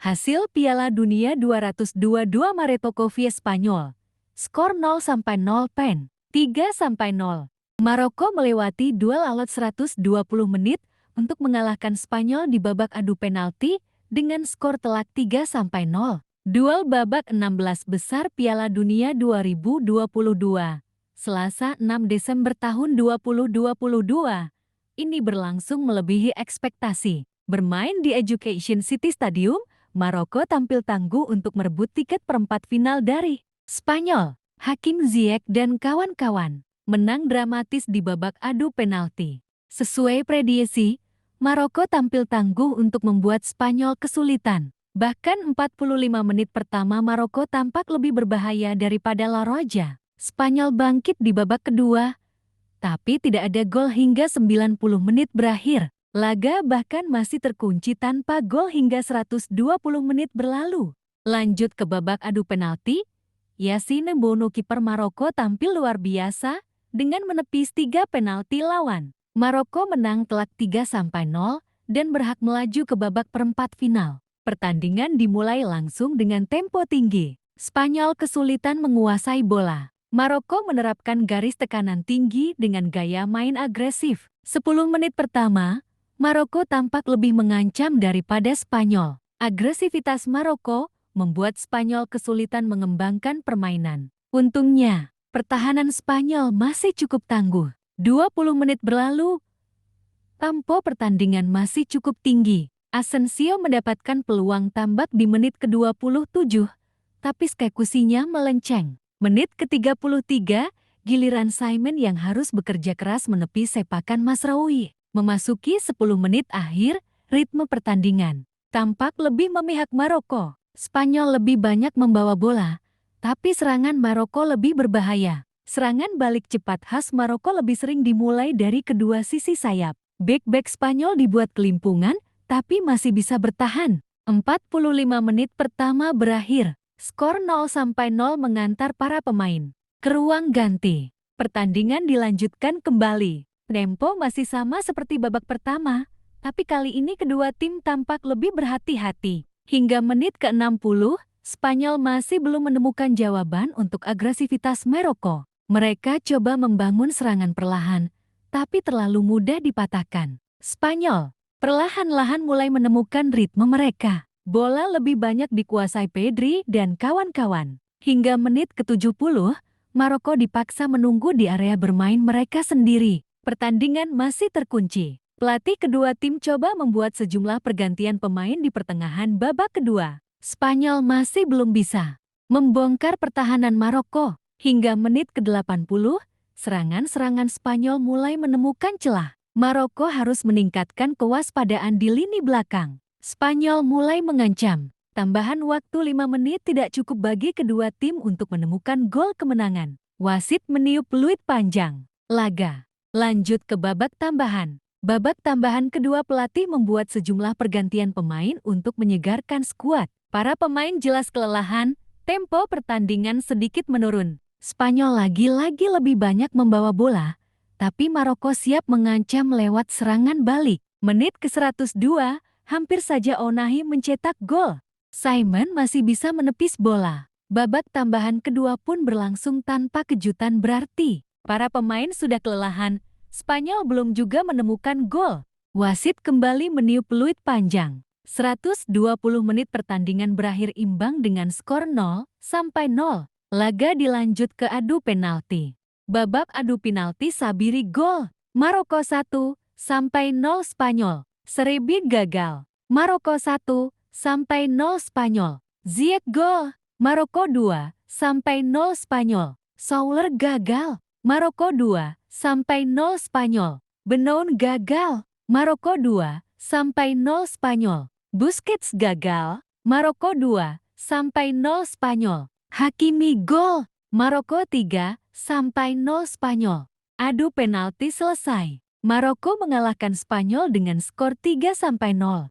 Hasil Piala Dunia 222 Maroko vs Spanyol. Skor 0-0 pen, 3-0. Maroko melewati duel alot 120 menit untuk mengalahkan Spanyol di babak adu penalti dengan skor telak 3-0. Duel babak 16 besar Piala Dunia 2022. Selasa 6 Desember tahun 2022. Ini berlangsung melebihi ekspektasi. Bermain di Education City Stadium, Maroko tampil tangguh untuk merebut tiket perempat final dari Spanyol. Hakim Ziyech dan kawan-kawan menang dramatis di babak adu penalti. Sesuai prediksi, Maroko tampil tangguh untuk membuat Spanyol kesulitan. Bahkan 45 menit pertama Maroko tampak lebih berbahaya daripada La Roja. Spanyol bangkit di babak kedua, tapi tidak ada gol hingga 90 menit berakhir. Laga bahkan masih terkunci tanpa gol hingga 120 menit berlalu. Lanjut ke babak adu penalti, Yassine Bounou kiper Maroko tampil luar biasa dengan menepis 3 penalti lawan. Maroko menang telak 3-0 dan berhak melaju ke babak perempat final. Pertandingan dimulai langsung dengan tempo tinggi. Spanyol kesulitan menguasai bola. Maroko menerapkan garis tekanan tinggi dengan gaya main agresif. 10 menit pertama, Maroko tampak lebih mengancam daripada Spanyol. Agresivitas Maroko membuat Spanyol kesulitan mengembangkan permainan. Untungnya, pertahanan Spanyol masih cukup tangguh. 20 menit berlalu, tempo pertandingan masih cukup tinggi. Asensio mendapatkan peluang tambak di menit ke-27, tapi eksekusinya melenceng. Menit ke-33, giliran Simon yang harus bekerja keras menepis sepakan Mazraoui. Memasuki 10 menit akhir, ritme pertandingan tampak lebih memihak Maroko. Spanyol lebih banyak membawa bola, tapi serangan Maroko lebih berbahaya. Serangan balik cepat khas Maroko lebih sering dimulai dari kedua sisi sayap. Bek-bek Spanyol dibuat kelimpungan, tapi masih bisa bertahan. 45 menit pertama berakhir. Skor 0-0 mengantar para pemain ke ruang ganti. Pertandingan dilanjutkan kembali. Tempo masih sama seperti babak pertama, tapi kali ini kedua tim tampak lebih berhati-hati. Hingga menit ke-60, Spanyol masih belum menemukan jawaban untuk agresivitas Maroko. Mereka coba membangun serangan perlahan, tapi terlalu mudah dipatahkan. Spanyol perlahan-lahan mulai menemukan ritme mereka. Bola lebih banyak dikuasai Pedri dan kawan-kawan. Hingga menit ke-70, Maroko dipaksa menunggu di area bermain mereka sendiri. Pertandingan masih terkunci. Pelatih kedua tim coba membuat sejumlah pergantian pemain di pertengahan babak kedua. Spanyol masih belum bisa membongkar pertahanan Maroko. Hingga menit ke-80, serangan-serangan Spanyol mulai menemukan celah. Maroko harus meningkatkan kewaspadaan di lini belakang. Spanyol mulai mengancam. Tambahan waktu 5 menit tidak cukup bagi kedua tim untuk menemukan gol kemenangan. Wasit meniup peluit panjang. Laga lanjut ke babak tambahan. Babak tambahan kedua pelatih membuat sejumlah pergantian pemain untuk menyegarkan skuad. Para pemain jelas kelelahan, tempo pertandingan sedikit menurun. Spanyol lagi-lagi lebih banyak membawa bola, tapi Maroko siap mengancam lewat serangan balik. Menit ke-102, hampir saja Ounahi mencetak gol. Simon masih bisa menepis bola. Babak tambahan kedua pun berlangsung tanpa kejutan berarti. Para pemain sudah kelelahan, Spanyol belum juga menemukan gol. Wasit kembali meniup peluit panjang. 120 menit pertandingan berakhir imbang dengan skor 0-0. Laga dilanjut ke adu penalti. Babak adu penalti Sabiri gol. Maroko 1-0 Spanyol. Serebi gagal. Maroko 1-0 Spanyol. Ziyech gol. Maroko 2-0 Spanyol. Souler gagal. Maroko 2-0 Spanyol. Benoun gagal. Maroko 2-0 Spanyol. Busquets gagal. Maroko 2-0 Spanyol. Hakimi gol. Maroko 3-0 Spanyol. Adu penalti selesai. Maroko mengalahkan Spanyol dengan skor 3-0.